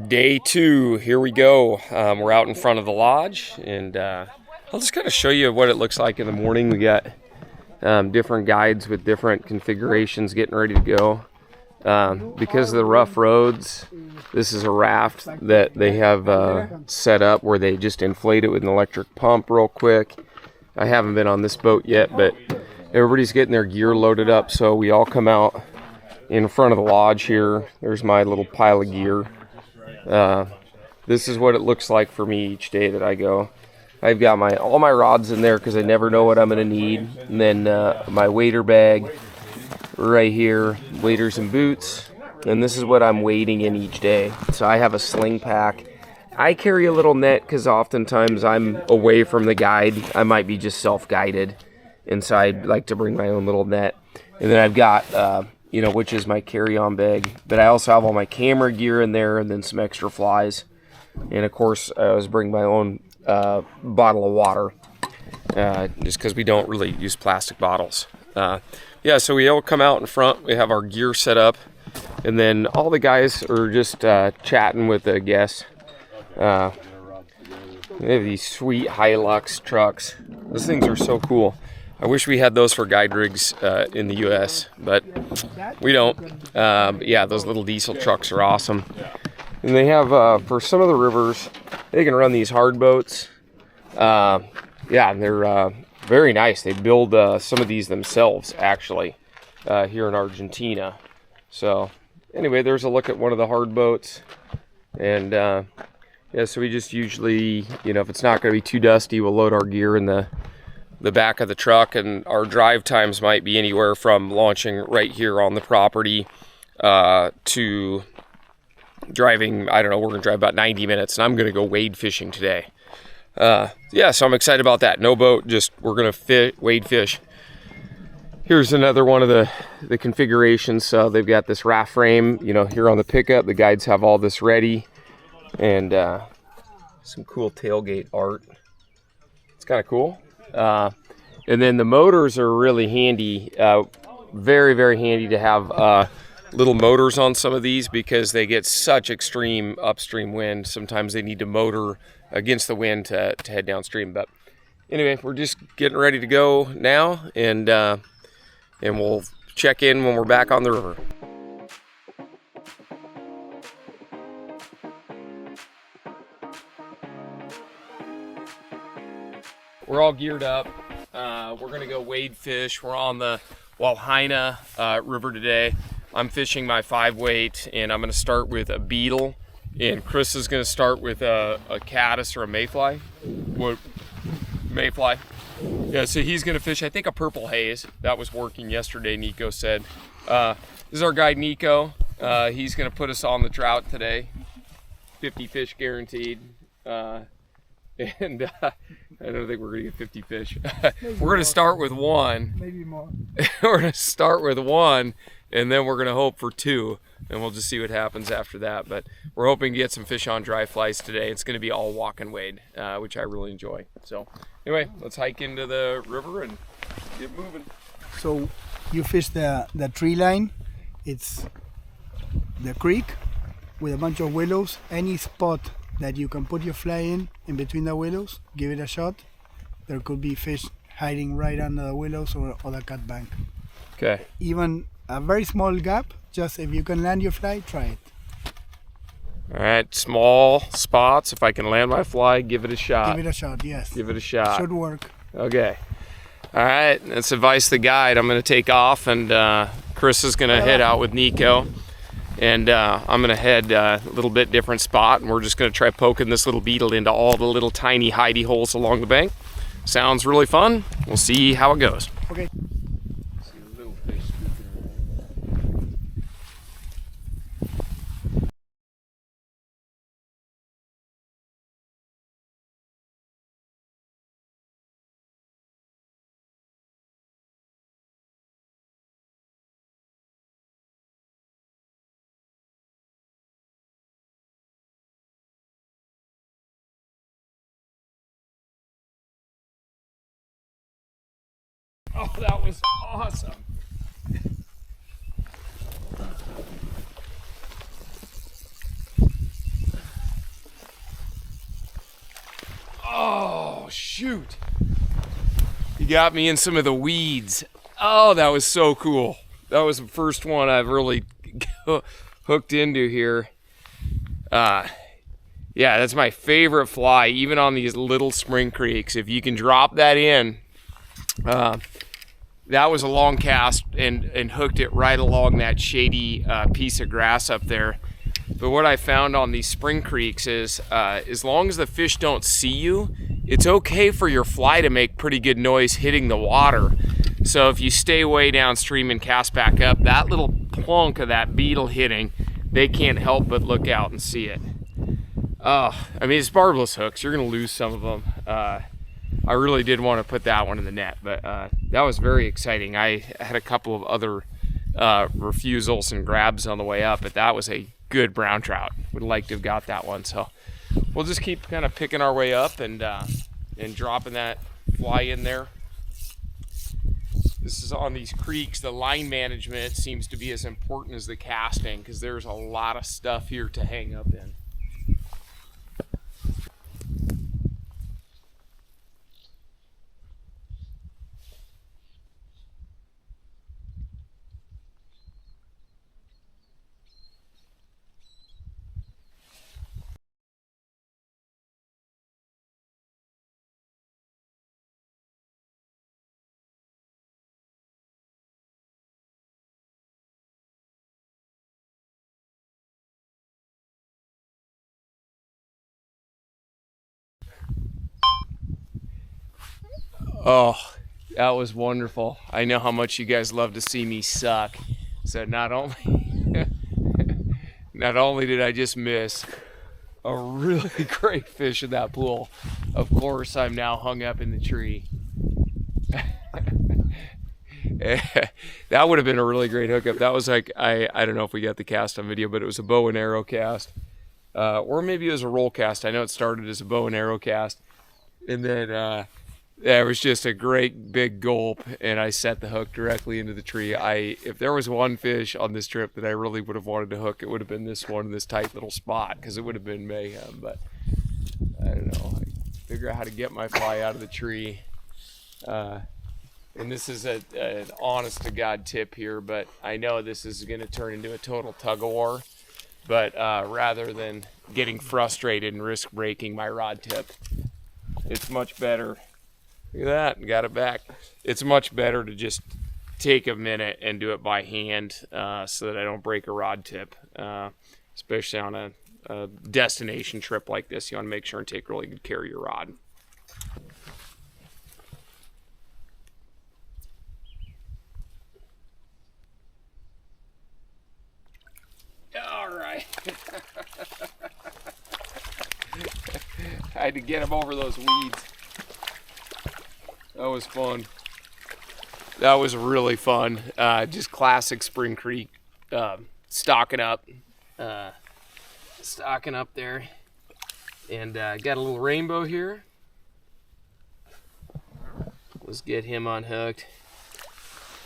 Day 2, here we go. We're out in front of the lodge, and I'll just kind of show you what it looks like in the morning. We got different guides with different configurations getting ready to go. Because of the rough roads, this is a raft that they have set up where they just inflate it with an electric pump real quick. I haven't been on this boat yet, but everybody's getting their gear loaded up, so we all come out in front of the lodge here. There's my little pile of gear. This is what it looks like for me each day that I go. I've got all my rods in there because I never know what I'm going to need. And then my wader bag right here, waders and boots. And this is what I'm wading in each day. So I have a sling pack. I carry a little net because oftentimes I'm away from the guide. I might be just self-guided. And so I'd like to bring my own little net. And then I've got, which is my carry-on bag. But I also have all my camera gear in there and then some extra flies. And of course, I always bring my own bottle of water, just because we don't really use plastic bottles. So we all come out in front. We have our gear set up. And then all the guys are just chatting with the guests. They have these sweet Hilux trucks. Those things are so cool. I wish we had those for guide rigs in the U.S., but we don't. Those little diesel trucks are awesome. And they have, for some of the rivers, they can run these hard boats. And they're very nice. They build some of these themselves, actually, here in Argentina. So, anyway, there's a look at one of the hard boats. And, so we just usually, if it's not going to be too dusty, we'll load our gear in the back of the truck. And our drive times might be anywhere from launching right here on the property to driving, I don't know, we're going to drive about 90 minutes, and I'm going to go wade fishing today. So I'm excited about that. No boat, just we're going to wade fish. Here's another one of the configurations. So they've got this raft frame, here on the pickup. The guides have all this ready, and some cool tailgate art. It's kind of cool. And then the motors are really handy, very, very handy to have little motors on some of these because they get such extreme upstream wind. Sometimes they need to motor against the wind to head downstream. But anyway, we're just getting ready to go now, and we'll check in when we're back on the river. We're all geared up. We're gonna go wade fish. We're on the Gualjaina river today. I'm fishing my 5-weight, and I'm gonna start with a beetle, and Chris is gonna start with a caddis or a mayfly. What? Mayfly. Yeah, so he's gonna fish, I think, a purple haze. That was working yesterday, Nico said. This is our guide, Nico. He's gonna put us on the trout today. 50 fish guaranteed. I don't think we're gonna get 50 fish. We're gonna start with one. Maybe more. We're gonna start with one, and then we're gonna hope for 2, and we'll just see what happens after that. But we're hoping to get some fish on dry flies today. It's gonna be all walk and wade, which I really enjoy. So anyway, let's hike into the river and get moving. So you fish the tree line. It's the creek with a bunch of willows. Any spot that you can put your fly in between the willows, give it a shot. There could be fish hiding right under the willows or the cut bank. Okay. Even a very small gap, just if you can land your fly, try it. All right, small spots. If I can land my fly, give it a shot. Give it a shot, yes. Give it a shot. Should work. Okay. All right, that's advice the guide. I'm going to take off, and Chris is going to head out with Nico. And I'm going to head a little bit different spot, and we're just going to try poking this little beetle into all the little tiny hidey holes along the bank. Sounds really fun. We'll see how it goes. Okay. Oh, that was awesome. Oh, shoot. You got me in some of the weeds. Oh, that was so cool. That was the first one I've really hooked into here. Yeah, that's my favorite fly, even on these little spring creeks. If you can drop that in, that was a long cast and hooked it right along that shady piece of grass up there. But what I found on these spring creeks is as long as the fish don't see you, it's okay for your fly to make pretty good noise hitting the water. So if you stay way downstream and cast back up, that little plunk of that beetle hitting, they can't help but look out and see it. I mean, it's barbless hooks. You're going to lose some of them. I really did want to put that one in the net, but that was very exciting. I had a couple of other refusals and grabs on the way up, but that was a good brown trout. Would like to have got that one. So we'll just keep kind of picking our way up and dropping that fly in there. This is on these creeks. The line management seems to be as important as the casting because there's a lot of stuff here to hang up in. Oh, that was wonderful. I know how much you guys love to see me suck. So not only did I just miss a really great fish in that pool, of course I'm now hung up in the tree. That would have been a really great hookup. That was like, I don't know if we got the cast on video, but it was a bow and arrow cast. Or maybe it was a roll cast. I know it started as a bow and arrow cast. And then it was just a great big gulp, and I set the hook directly into the tree. If there was one fish on this trip that I really would have wanted to hook, it would have been this one in this tight little spot, because it would have been mayhem. But I don't know. I figure out how to get my fly out of the tree. And this is an honest to God tip here, but I know this is going to turn into a total tug of war. But rather than getting frustrated and risk breaking my rod tip, it's much better. Look at that, got it back. It's much better to just take a minute and do it by hand so that I don't break a rod tip, especially on a destination trip like this. You want to make sure and take really good care of your rod. All right. I had to get him over those weeds. That was fun. That was really fun. Just classic Spring Creek stocking up there. And got a little rainbow here. Let's get him unhooked.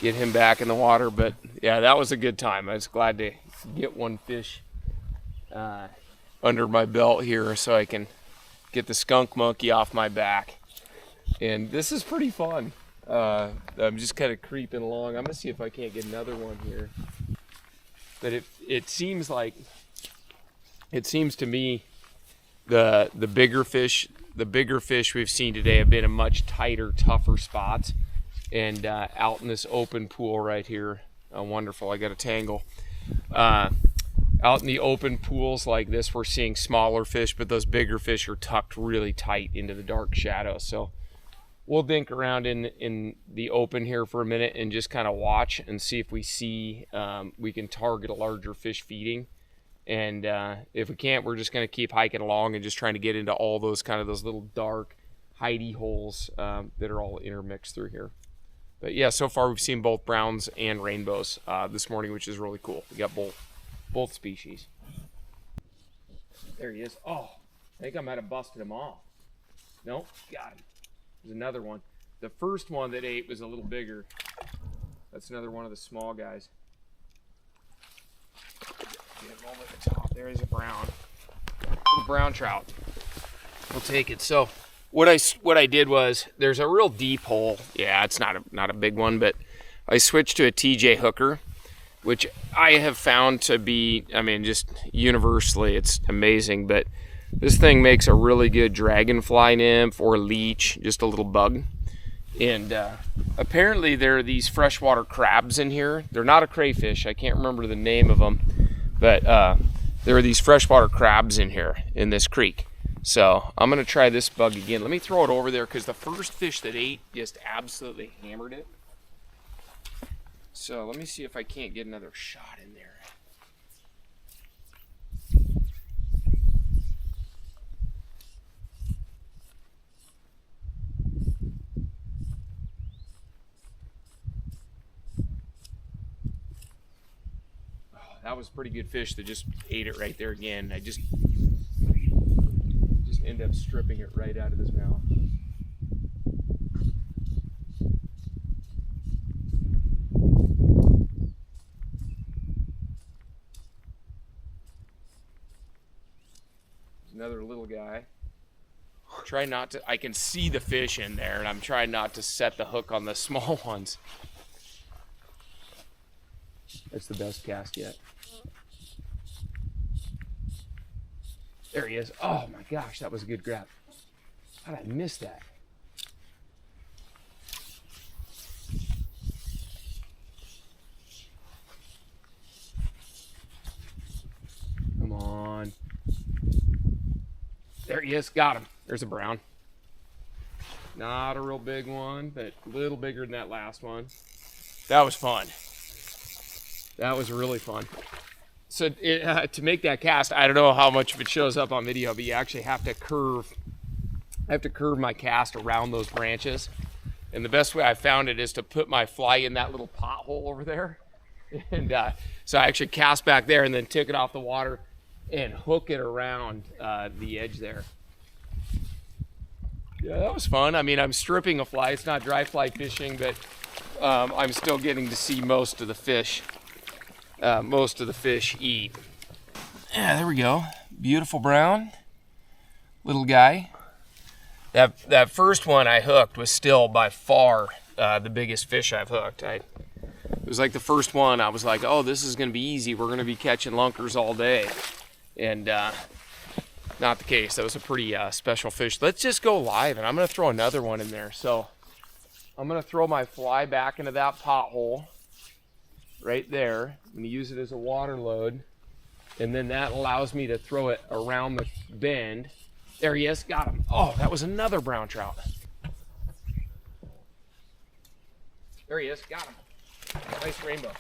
Get him back in the water. But yeah, that was a good time. I was glad to get one fish under my belt here so I can get the skunk monkey off my back. And this is pretty fun. I'm just kind of creeping along. I'm gonna see if I can't get another one here. But it seems to me the bigger fish we've seen today have been in much tighter, tougher spots. And out in this open pool right here, wonderful. I got a tangle. Out in the open pools like this, we're seeing smaller fish, but those bigger fish are tucked really tight into the dark shadows. So we'll dink around in the open here for a minute and just kind of watch and see if we can target a larger fish feeding. And if we can't, we're just going to keep hiking along and just trying to get into all those little dark hidey holes that are all intermixed through here. But yeah, so far we've seen both browns and rainbows this morning, which is really cool. We got both species. There he is. Oh, I think I might have busted him off. Nope, got him. There's another one. The first one that ate was a little bigger. That's another one of the small guys. Get him over the top. There is a brown. Little brown trout. We'll take it. So what I did was, there's a real deep hole. Yeah, it's not a big one, but I switched to a TJ hooker, which I have found to be, I mean, just universally, it's amazing. But this thing makes a really good dragonfly nymph or leech, just a little bug. And apparently there are these freshwater crabs in here. They're not a crayfish. I can't remember the name of them, but there are these freshwater crabs in here in this creek. So I'm gonna try this bug again. Let me throw it over there because the first fish that ate just absolutely hammered it. So let me see if I can't get another shot in there. Oh, that was a pretty good fish that just ate it right there again. I just end up stripping it right out of his mouth. Another little guy. Try not to, I can see the fish in there, and I'm trying not to set the hook on the small ones. That's the best cast yet. There he is. Oh my gosh, that was a good grab. How did I miss that? Come on. There he is, got him. There's a brown. Not a real big one, but a little bigger than that last one. That was fun. That was really fun. So to make that cast, I don't know how much of it shows up on video, but you actually have to curve. I have to curve my cast around those branches. And the best way I found it is to put my fly in that little pothole over there. And so I actually cast back there and then take it off the water and hook it around the edge there. Yeah, that was fun. I mean, I'm stripping a fly. It's not dry fly fishing, but I'm still getting to see most of the fish. Most of the fish eat. Yeah, there we go. Beautiful brown, little guy. That first one I hooked was still by far the biggest fish I've hooked. It was like the first one. I was like, oh, this is going to be easy. We're going to be catching lunkers all day. And not the case. That was a pretty special fish. Let's just go live, and I'm going to throw another one in there. So I'm going to throw my fly back into that pothole right there. I'm going to use it as a water load, and then that allows me to throw it around the bend. There he is. Got him. Oh, that was another brown trout. There he is. Got him. Nice rainbow.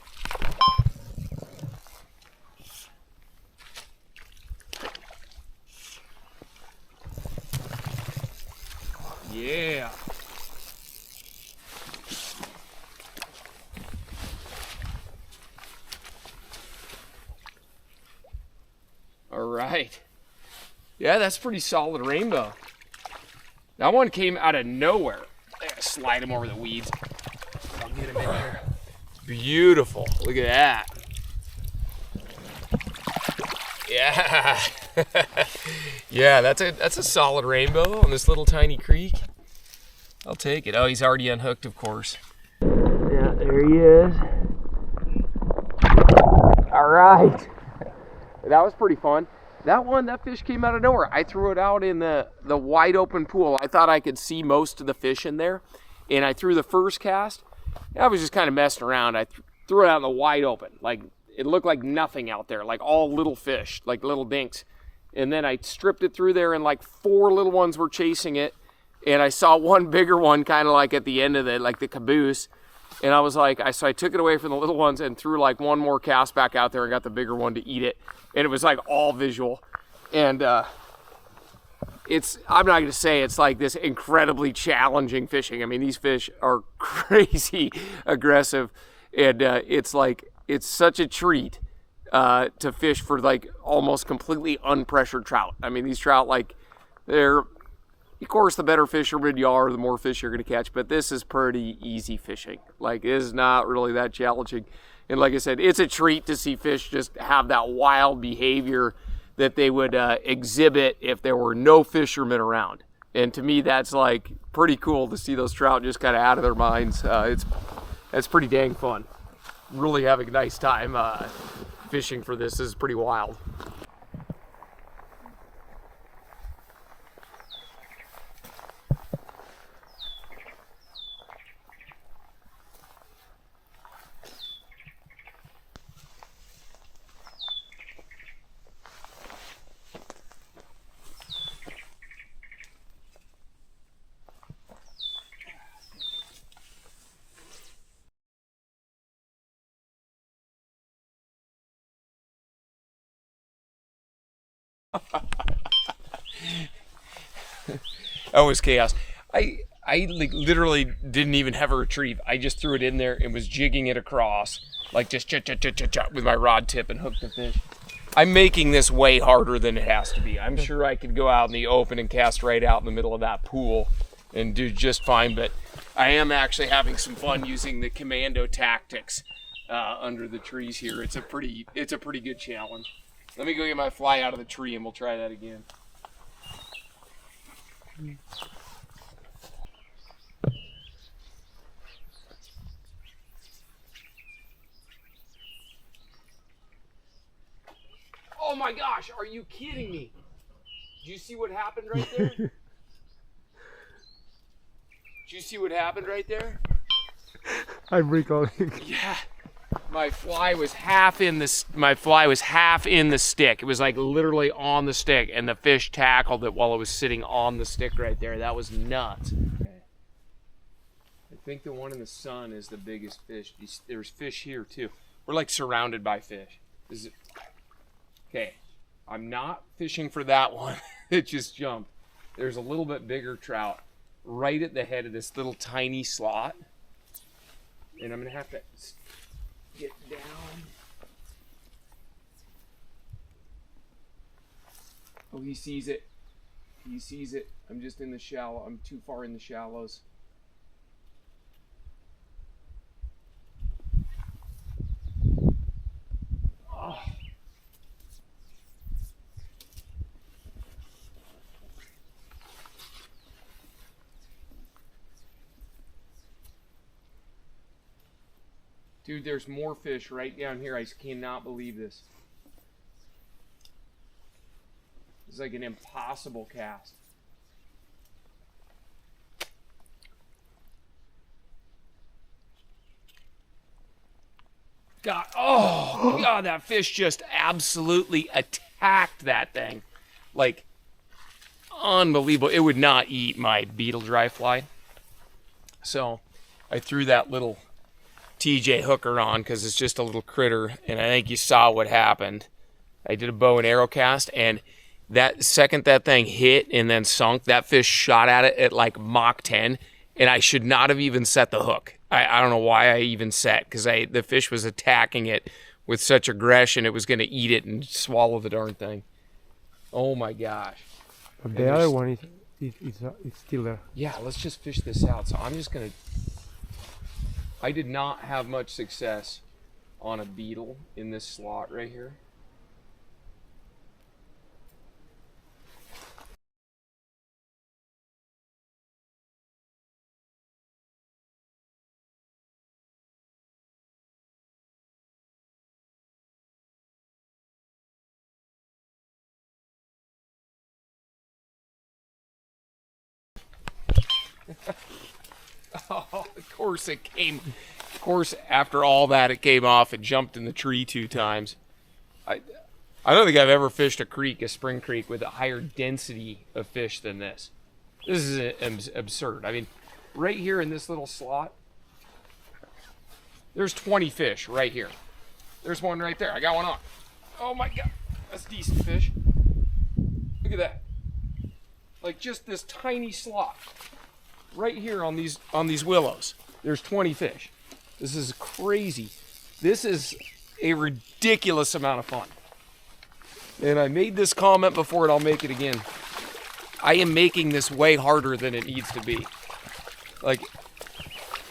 Yeah. All right. Yeah, that's pretty solid rainbow. That one came out of nowhere. I gotta slide him over the weeds. I'll get him in here. It's beautiful. Look at that. Yeah. Yeah, that's a solid rainbow on this little tiny creek. I'll take it. Oh, he's already unhooked, of course. Yeah, there he is. All right. That was pretty fun. That fish came out of nowhere. I threw it out in the wide open pool. I thought I could see most of the fish in there. And I threw the first cast. I was just kind of messing around. I threw it out in the wide open. Like, it looked like nothing out there, like all little fish, like little dinks. And then I stripped it through there, and like 4 little ones were chasing it. And I saw one bigger one kind of like at the end of it, like the caboose. And I was like, so I took it away from the little ones and threw like one more cast back out there and got the bigger one to eat it. And it was like all visual. And I'm not going to say it's like this incredibly challenging fishing. I mean, these fish are crazy aggressive. And it's such a treat to fish for like almost completely unpressured trout. I mean, these trout, like, they're, of course, the better fisherman you are, the more fish you're going to catch. But this is pretty easy fishing. Like, it is not really that challenging. And like I said, it's a treat to see fish just have that wild behavior that they would exhibit if there were no fishermen around. And to me, that's like pretty cool to see those trout just kind of out of their minds. It's pretty dang fun. Really having a nice time fishing for this. This is pretty wild. That was chaos. I like literally didn't even have a retrieve. I just threw it in there and was jigging it across, like just with my rod tip and hooked the fish. I'm making this way harder than it has to be. I'm sure I could go out in the open and cast right out in the middle of that pool and do just fine, but I am actually having some fun using the commando tactics under the trees here. It's a pretty good challenge. Let me go get my fly out of the tree and we'll try that again. Oh my gosh, are you kidding me? Do you see what happened right there? Did you see what happened right there? I'm recalling. Yeah. My fly was half in the stick. It was like literally on the stick, and the fish tackled it while it was sitting on the stick right there. That was nuts. I think the one in the sun is the biggest fish. There's fish here too. We're like surrounded by fish. Okay, I'm not fishing for that one. It just jumped. There's a little bit bigger trout right at the head of this little tiny slot, and I'm gonna have to get down. Oh, he sees it. He sees it. I'm just in the shallow. I'm too far in the shallows. Oh. Dude, there's more fish right down here. I cannot believe this. It's like an impossible cast. God, oh God, that fish just absolutely attacked that thing. Like, unbelievable. It would not eat my beetle dry fly. So I threw that little TJ hooker on because it's just a little critter, and I think you saw what happened. I did a bow and arrow cast, and that second that thing hit and then sunk, that fish shot at it at like Mach 10, and I should not have even set the hook. I don't know why I even set, because the fish was attacking it with such aggression it was going to eat it and swallow the darn thing. Oh my gosh. But the other one is still there. Yeah, let's just fish this out. So I'm just going to... I did not have much success on a beetle in this slot right here. Oh, of course it came. Of course, after all that, it came off. It jumped in the tree 2 times. I don't think I've ever fished a spring creek, with a higher density of fish than this. This is absurd. I mean, right here in this little slot, there's 20 fish right here. There's one right there. I got one on. Oh my God, that's decent fish. Look at that. Like just this tiny slot. Right here on these willows, there's 20 fish. This is crazy. This is a ridiculous amount of fun. And I made this comment before, and I'll make it again. I am making this way harder than it needs to be. Like,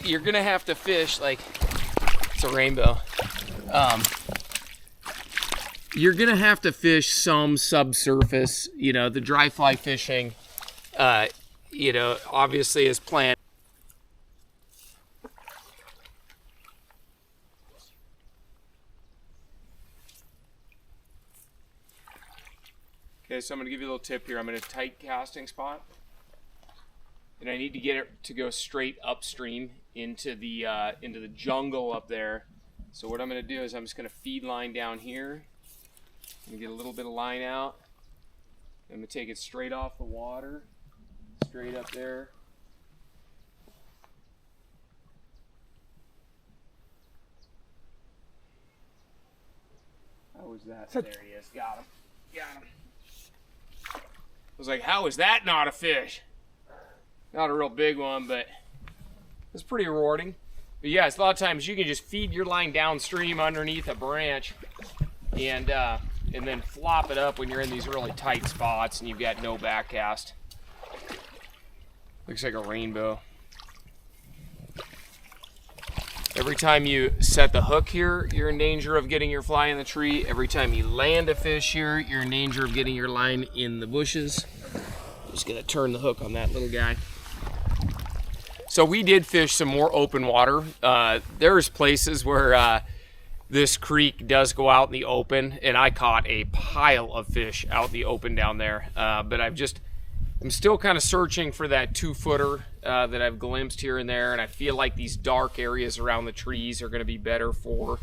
you're gonna have to fish like it's a rainbow. You're gonna have to fish some subsurface. You know, the dry fly fishing. you know, obviously as planned. Okay, so I'm going to give you a little tip here. I'm in a tight casting spot, and I need to get it to go straight upstream into the jungle up there. So what I'm going to do is I'm just going to feed line down here. I'm going to get a little bit of line out. I'm going to take it straight off the water, straight up there. How was that? There he is. Got him. Got him. I was like, how is that not a fish? Not a real big one, but it's pretty rewarding. But yeah, it's a lot of times you can just feed your line downstream underneath a branch and then flop it up when you're in these really tight spots and you've got no back cast. Looks like a rainbow. Every time you set the hook here, you're in danger of getting your fly in the tree. Every time you land a fish here, you're in danger of getting your line in the bushes. I'm just gonna turn the hook on that little guy. So we did fish some more open water. There's places where this creek does go out in the open, and I caught a pile of fish out in the open down there. But I'm still kind of searching for that 2-footer that I've glimpsed here and there, and I feel like these dark areas around the trees are going to be better for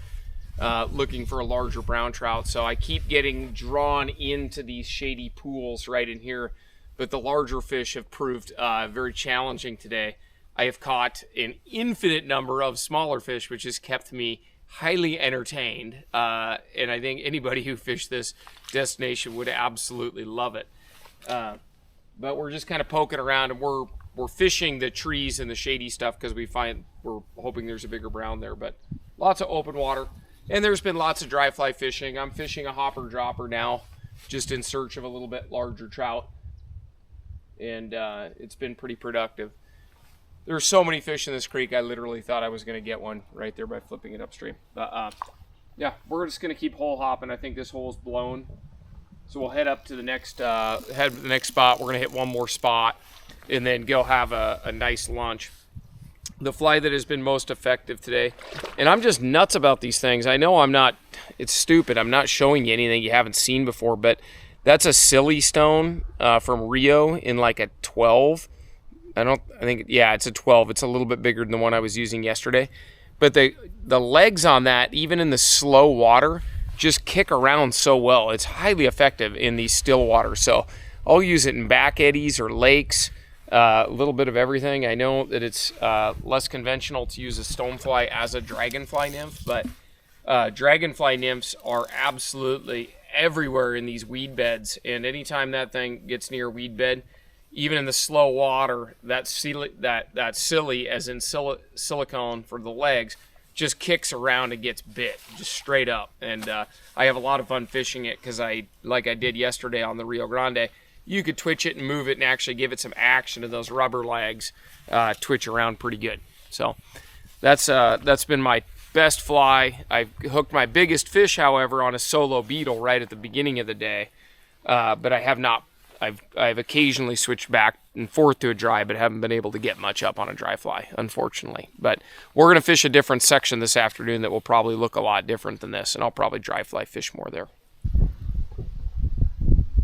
looking for a larger brown trout. So I keep getting drawn into these shady pools right in here, but the larger fish have proved very challenging today. I have caught an infinite number of smaller fish, which has kept me highly entertained, and I think anybody who fished this destination would absolutely love it. But we're just kind of poking around, and we're fishing the trees and the shady stuff because we're hoping there's a bigger brown there. But lots of open water, and there's been lots of dry fly fishing. I'm fishing a hopper dropper now, just in search of a little bit larger trout, and it's been pretty productive. There's so many fish in this creek, I literally thought I was going to get one right there by flipping it upstream. But yeah, we're just going to keep hole hopping. I think this hole's blown. So we'll head up to the next spot. We're going to hit one more spot and then go have a nice lunch. The fly that has been most effective today, and I'm just nuts about these things. I know it's stupid. I'm not showing you anything you haven't seen before, but that's a silly stone from Rio in like a 12. It's a 12. It's a little bit bigger than the one I was using yesterday. But the legs on that, even in the slow water, just kick around so well. It's highly effective in these still waters. So I'll use it in back eddies or lakes, a little bit of everything. I know that it's less conventional to use a stonefly as a dragonfly nymph, but dragonfly nymphs are absolutely everywhere in these weed beds. And anytime that thing gets near a weed bed, even in the slow water, that silly, as in silicone for the legs, just kicks around and gets bit, just straight up. And I have a lot of fun fishing it because like I did yesterday on the Rio Grande, you could twitch it and move it and actually give it some action, and those rubber legs twitch around pretty good. So that's been my best fly. I hooked my biggest fish, however, on a solo beetle right at the beginning of the day, but I have not. I've occasionally switched back and forth to a dry, but haven't been able to get much up on a dry fly, unfortunately. But we're going to fish a different section this afternoon that will probably look a lot different than this, and I'll probably dry fly fish more there.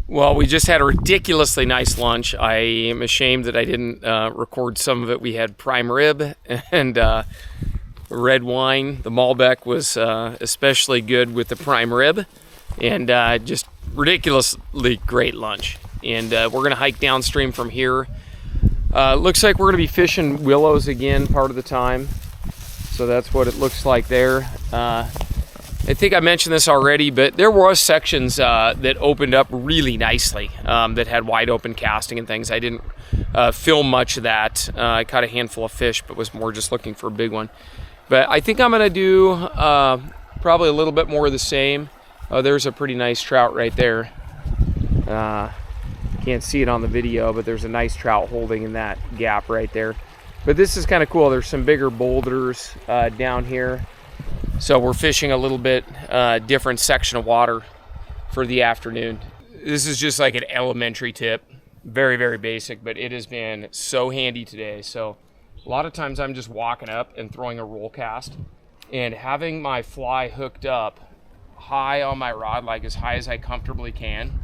Well, we just had a ridiculously nice lunch. I am ashamed that I didn't record some of it. We had prime rib and red wine. The Malbec was especially good with the prime rib, and just ridiculously great lunch. And we're going to hike downstream from here. Looks like we're going to be fishing willows again part of the time. So that's what it looks like there. I think I mentioned this already, but there were sections that opened up really nicely that had wide open casting and things. I didn't film much of that. I caught a handful of fish, but was more just looking for a big one. But I think I'm going to do probably a little bit more of the same. Oh, there's a pretty nice trout right there. Can't see it on the video, but there's a nice trout holding in that gap right there. But this is kind of cool. There's some bigger boulders down here. So we're fishing a little bit different section of water for the afternoon. This is just like an elementary tip. Very, very basic, but it has been so handy today. So a lot of times I'm just walking up and throwing a roll cast, and having my fly hooked up high on my rod, like as high as I comfortably can.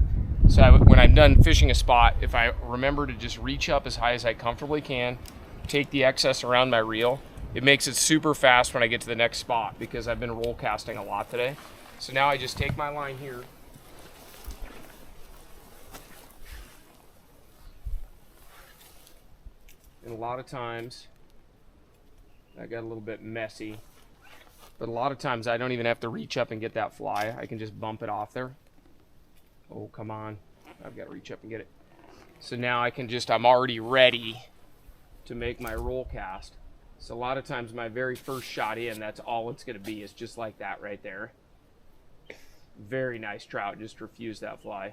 So when I'm done fishing a spot, if I remember to just reach up as high as I comfortably can, take the excess around my reel, it makes it super fast when I get to the next spot, because I've been roll casting a lot today. So now I just take my line here, and a lot of times, I got a little bit messy, but a lot of times I don't even have to reach up and get that fly. I can just bump it off there. Oh, come on. I've got to reach up and get it. So now I can just, I'm already ready to make my roll cast. So a lot of times my very first shot in, that's all it's going to be, is just like that right there. Very nice trout, just refused that fly.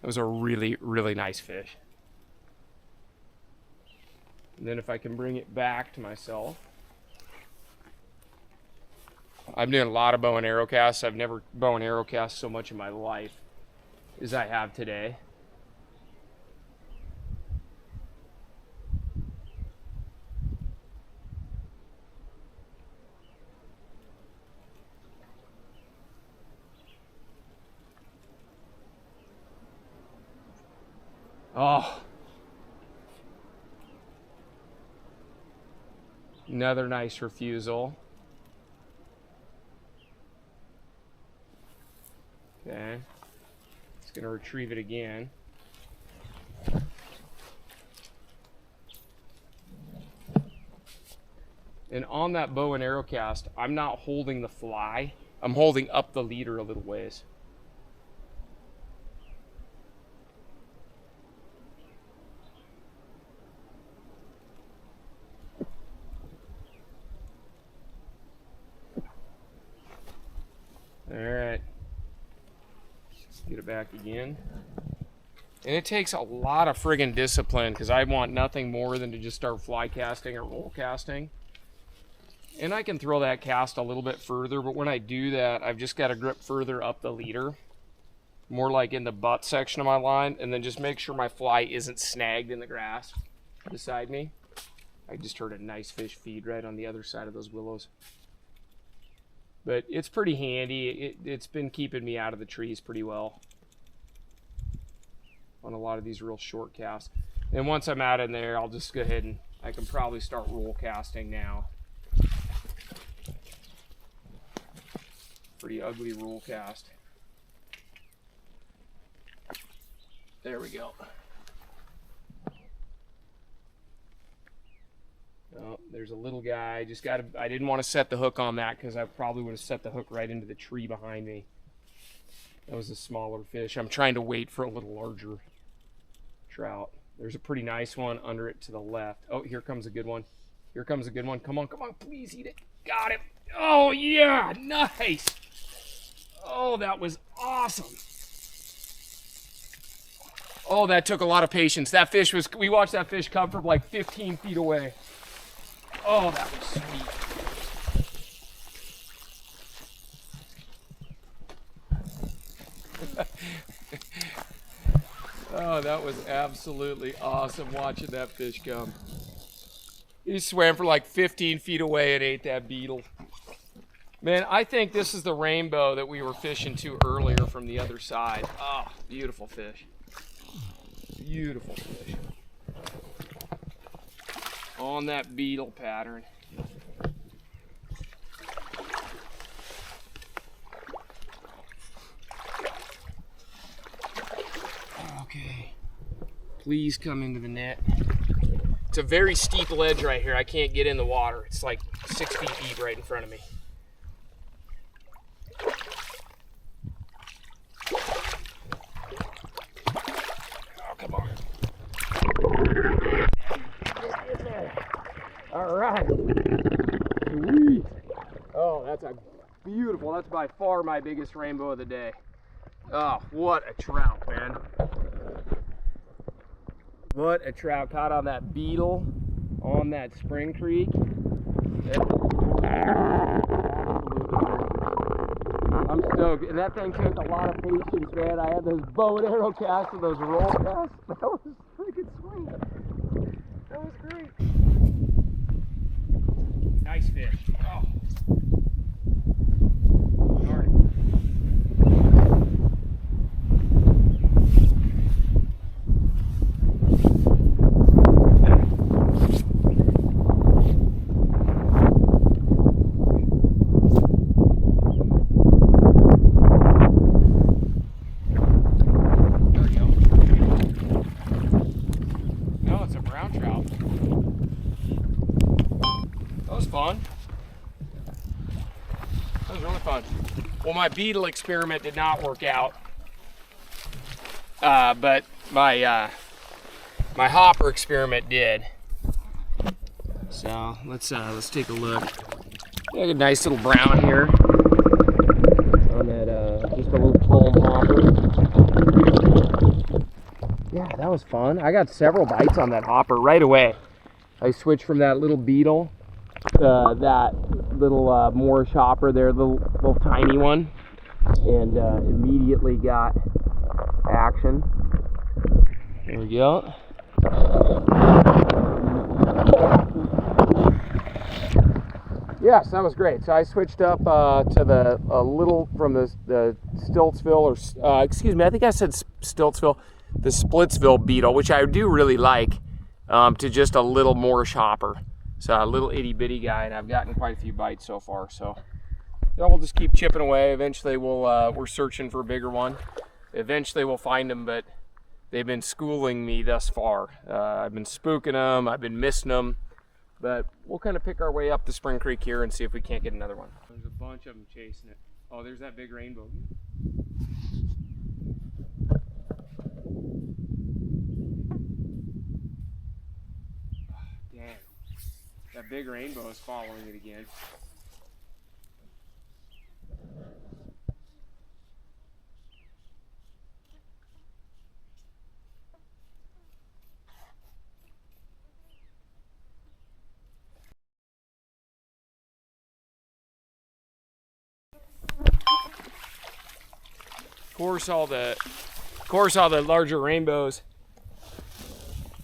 That was a really, really nice fish. And then if I can bring it back to myself. I'm doing a lot of bow and arrow casts. I've never bow and arrow cast so much in my life as I have today. Oh, another nice refusal. Okay, it's gonna retrieve it again. And on that bow and arrow cast, I'm not holding the fly, I'm holding up the leader a little ways. All right, get it back again. And it takes a lot of friggin' discipline, because I want nothing more than to just start fly casting or roll casting. And I can throw that cast a little bit further, but when I do that, I've just got to grip further up the leader, more like in the butt section of my line, and then just make sure my fly isn't snagged in the grass beside me. I just heard a nice fish feed right on the other side of those willows. But it's pretty handy. It's been keeping me out of the trees pretty well on a lot of these real short casts. And once I'm out in there, I'll just go ahead and I can probably start roll casting now. Pretty ugly roll cast. There we go. Oh, there's a little guy. I didn't want to set the hook on that, because I probably would have set the hook right into the tree behind me. That was a smaller fish. I'm trying to wait for a little larger trout. There's a pretty nice one under it to the left. Oh, here comes a good one. Here comes a good one. Come on, come on, please eat it. Got him. Oh yeah, nice. Oh, that was awesome. Oh, that took a lot of patience. That fish was, we watched that fish come from like 15 feet away. Oh, that was sweet. Oh, that was absolutely awesome watching that fish come. He swam for like 15 feet away and ate that beetle. Man, I think this is the rainbow that we were fishing to earlier from the other side. Oh, beautiful fish. Beautiful fish. On that beetle pattern. Okay. Please come into the net. It's a very steep ledge right here. I can't get in the water. It's like 6 feet deep right in front of me. Oh, come on. All right. Sweet. Oh, that's a beautiful. That's by far my biggest rainbow of the day. Oh, what a trout, man. What a trout caught on that beetle on that spring creek. I'm stoked. And that thing took a lot of patience, man. I had those bow and arrow casts and those roll casts. That was freaking sweet. That was great. Nice fish. Oh. Darn it. Fun. That was really fun. Well, my beetle experiment did not work out, but my my hopper experiment did. So let's take a look. Got a nice little brown here on that just a little foam hopper. Yeah, that was fun. I got several bites on that hopper right away. I switched from that little beetle. That little Moorish hopper there, the little tiny one, and immediately got action. There we go. Yes, that was great. So I switched up to the little from the Stiltsville, or excuse me, I think I said Stiltsville, the Splitsville beetle, which I do really like, to just a little Moorish hopper. So a little itty bitty guy, and I've gotten quite a few bites so far. So yeah, we'll just keep chipping away. Eventually we're searching for a bigger one. Eventually we'll find them, but they've been schooling me thus far. I've been spooking them, I've been missing them, but we'll kind of pick our way up the Spring Creek here and see if we can't get another one. There's a bunch of them chasing it. Oh, there's that big rainbow. Damn. That big rainbow is following it again. Of course all the larger rainbows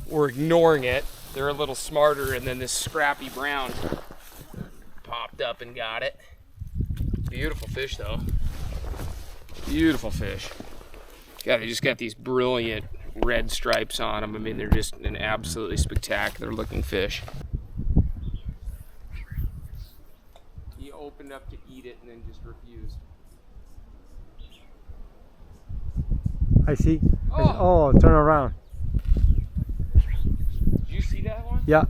were ignoring it. They're a little smarter, and then this scrappy brown popped up and got it. Beautiful fish though. Beautiful fish. God, they just got these brilliant red stripes on them. I mean, they're just an absolutely spectacular looking fish. He opened up to eat it and then just refused. I see. Oh, turn around. Did you see that one? Yeah.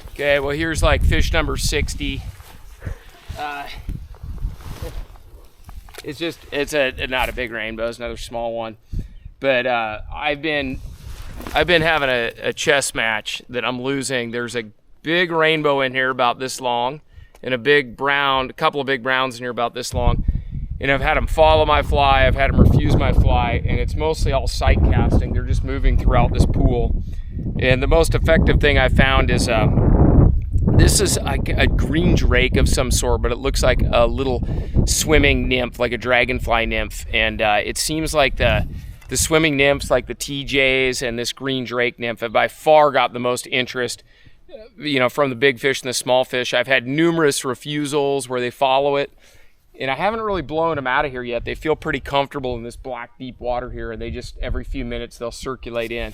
Okay, well here's like fish number 60. It's not a big rainbow, it's another small one. But I've been having a chess match that I'm losing. There's a big rainbow in here about this long, and a couple of big browns in here about this long. And I've had them follow my fly, I've had them refuse my fly, and it's mostly all sight casting. They're just moving throughout this pool. And the most effective thing I found is this is a green drake of some sort, but it looks like a little swimming nymph, like a dragonfly nymph. And it seems like the swimming nymphs, like the TJs and this green drake nymph, have by far got the most interest, from the big fish and the small fish. I've had numerous refusals where they follow it, and I haven't really blown them out of here yet. They feel pretty comfortable in this black deep water here, and they just, every few minutes, they'll circulate in.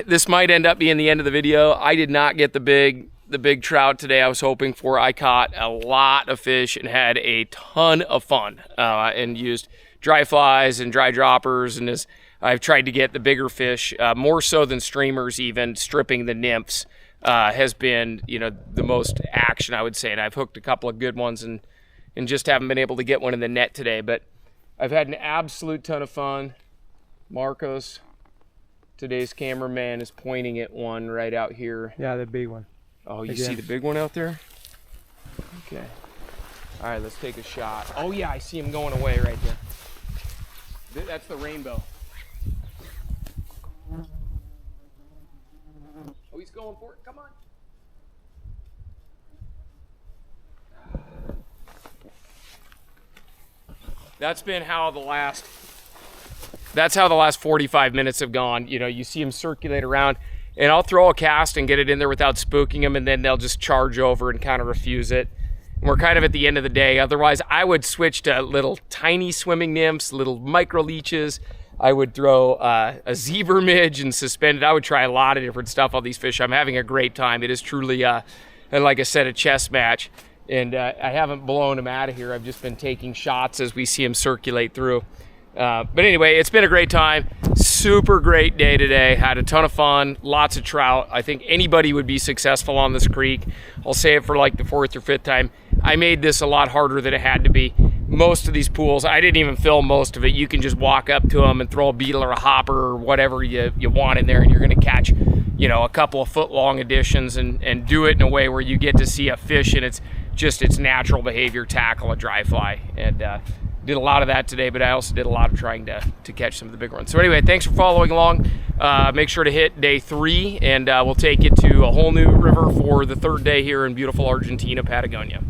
This might end up being the end of the video. I did not get the big trout today I was hoping for. I caught a lot of fish and had a ton of fun, and used dry flies and dry droppers, and I've tried to get the bigger fish, more so than streamers even. Stripping the nymphs has been the most action, I would say, and I've hooked a couple of good ones, and and just haven't been able to get one in the net today. But I've had an absolute ton of fun. Marcos, today's cameraman, is pointing at one right out here. Yeah, the big one. Oh, you Again. see the big one out there? Okay. All right, let's take a shot. Oh yeah, I see him going away right there. That's the rainbow. Oh, he's going for it. Come on. That's how the last 45 minutes have gone. You know, you see them circulate around, and I'll throw a cast and get it in there without spooking them, and then they'll just charge over and kind of refuse it. And we're kind of at the end of the day. Otherwise, I would switch to little tiny swimming nymphs, little micro leeches. I would throw a zebra midge and suspended. I would try a lot of different stuff on these fish. I'm having a great time. It is truly, like I said, a chess match. And I haven't blown them out of here. I've just been taking shots as we see them circulate through. But anyway, it's been a great time. Super great day today. Had a ton of fun, lots of trout. I think anybody would be successful on this creek. I'll say it for like the 4th or 5th time. I made this a lot harder than it had to be. Most of these pools, I didn't even film most of it. You can just walk up to them and throw a beetle or a hopper or whatever you want in there, and you're gonna catch, you know, a couple of foot-long additions and do it in a way where you get to see a fish in its natural behavior, tackle a dry fly. And did a lot of that today, but I also did a lot of trying to catch some of the big ones. So anyway, thanks for following along. Make sure to hit day 3, and we'll take you to a whole new river for the 3rd day here in beautiful Argentina, Patagonia.